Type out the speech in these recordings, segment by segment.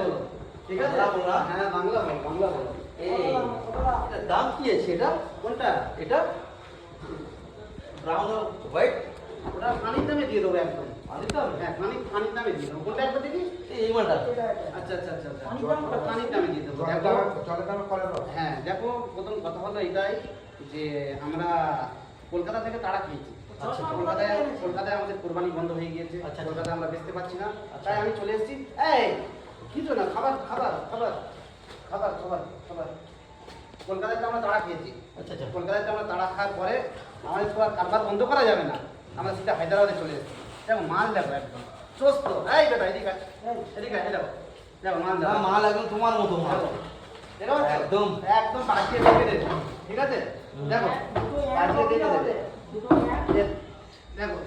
বলো, ঠিক আছে? হ্যাঁ, বাংলা বলো। এটার দাম কি আছে এটা? কোনটা? এটা ব্রাউন হোয়াইট ওটা পানির দামে দিয়ে দেবো একদম। পানির দাম? হ্যাঁ, পানির দামে দিয়ে দেবো। কোনটা একবার দেখি? এই মালটা আচ্ছা। ওটা পানির দামে দিয়ে দেবো। হ্যাঁ, দেখো প্রথম কথা হলো এটাই যে আমরা কলকাতা থেকে তাড়া খেয়েছি। আচ্ছা। কলকাতায় আমাদের কোরবানি বন্ধ হয়ে গিয়েছে। আচ্ছা। কলকাতায় আমরা বেচতে পারছি না। আচ্ছা। তাই আমি চলে এসেছি। এই কিছু না, খাবার। কলকাতায় তো আমরা তাড়া খেয়েছি। আচ্ছা। কলকাতায় তো আমরা তাড়া খাওয়ার পরে আমাদের তো আর কারবার বন্ধ করা যাবে না। আমরা সেটা হায়দ্রাবাদে চলে এসেছি। দেখো মাল দেখো একদম চোস্ত। এই বেটা এদিকে দেখো মাল দেখো। মাল একদম তোমার মতো মাল। দেখো একদম বাঁচিয়ে রেখে দেবে, ঠিক আছে? দেখো বাঁচিয়ে রেখে দেবে। দেখো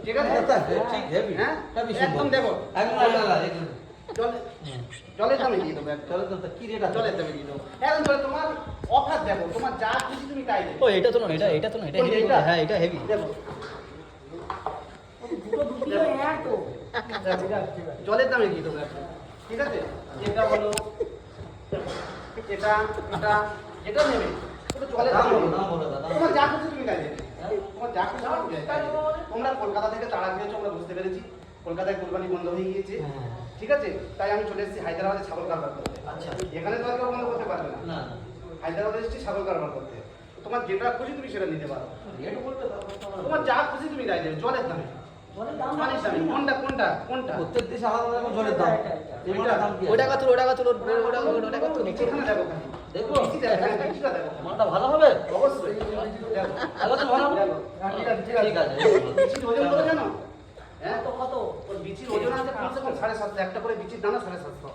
ঠিক আছে? ঠিক হেভি। হ্যাঁ, একদম দেখো জলের দামে দিয়ে দেবো। চলো তো কি রেট আছে? জলের দামে দিয়ে দেবো একদম। জলে তোমার অফার দেখো, তোমার যা খুশি তুমি তাই দেবে। ও এটা তো না, এটা তো না, এটা হেভি। হ্যাঁ, এটা হেভি। দেখো জলের দামে দিয়ে দেবো একদম, ঠিক আছে? এটা হলো এটা নেবে জলের দাম বলো দাদা। তোমার যা খুশি তুমি তাই দেবে। তোমার যা খুশি তুমি তাই দেবে। তোমরা কলকাতা থেকে তাড়া খেয়েছো, আমরা বুঝতে পেরেছি। কলকাতায় কোরবানি বন্ধ হয়ে গিয়েছে, ঠিক আছে? তাই আমি চলে এসেছি হায়দ্রাবাদে ছাগল কারবার করতে। আচ্ছা। এখানে তো আর কেউ বন্ধ করতে পারবে না। না হায়দ্রাবাদে এসেছি ছাগল কারবার করতে। তোমার যেটা খুশি তুমি সেটা নিতে পারো। রেট বলবে তারপর তোমার যা খুশি তুমি তাই দেবে জলের দামে। পানির দামে কোনটা? প্রত্যেক দেশে আলাদা আলাদা জলের দাম। এই মালটার দাম কি? ওটা কত ওটা কত এখানে দেখো খালি। দেখো বিচিটা দেখো, বিচিটা দেখো। মালটা ভালো হবে? অবশ্যই দেখো। আলাদা ভালো হবে? দেখো। হ্যাঁ, ঠিক আছে। বিচির ওজন কত জানো? হ্যাঁ, কত? ওর বিচির ওজন আছে কমসে কম 750। একটা করে বিচির দানা 750।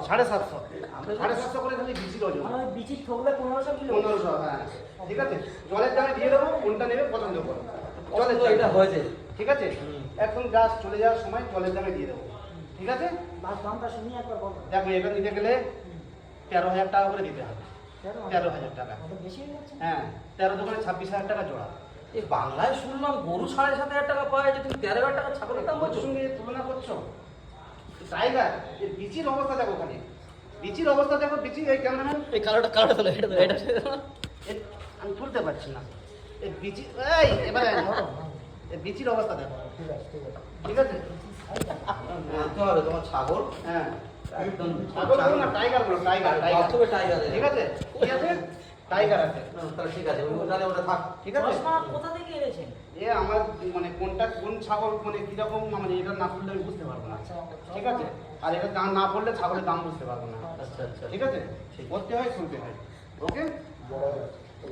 750 করে খালি বিচির ওজন। 1500, হ্যাঁ। ঠিক আছে? জলের দামে দিয়ে দেবো, কোনটা নেবে পছন্দ করো। জলের তো এটা হয়েছে। ঠিক আছে? একদম জাস্ট চলে যাওয়ার সময় জলের দামে দিয়ে দেবো, ঠিক আছে? দেখো এটা নিতে গেলে 13,000 টাকা করে দিতে হবে। 13,000 টাকা। হ্যাঁ, 13 দোকানে 26,000 টাকা জোড়া। এই বাংলায় শুনলাম গরু 7,500 টাকা পাওয়া যায়, তুমি 13,000 টাকা ছাগলের দাম ওর বলছো? সঙ্গে তুলনা করছো? টাইগার, এই বিচির অবস্থা দেখো খালি। বিচির অবস্থা দেখো, বিচি এই ক্যামেরাম্যান এই কালোটা তোলো, এটা আমি তুলতে পারছি না। এই বিচি এবারে এই বিচির অবস্থা দেখো, ঠিক আছে? মানতে হবে তোমার ছাগল হ্যাঁ, একদম ছাগল বলো না, টাইগার বলো, টাইগার। বাস্তবে টাইগার। ঠিক আছে? কি আছে? টাইগার আছে, তাহলে ঠিক আছে, তাহলে ওটা থাক। ঠিক আছে? এ আমার মানে কোনটা কোন ছাগল মানে কিরকম, মানে এটা না পড়লে আমি বুঝতে পারবো না, ঠিক আছে? আর এটা দাম না পড়লে ছাগলের দাম বুঝতে পারবো না, আচ্ছা। ঠিক আছে? করতে হয় শুনতে হয়, ওকে?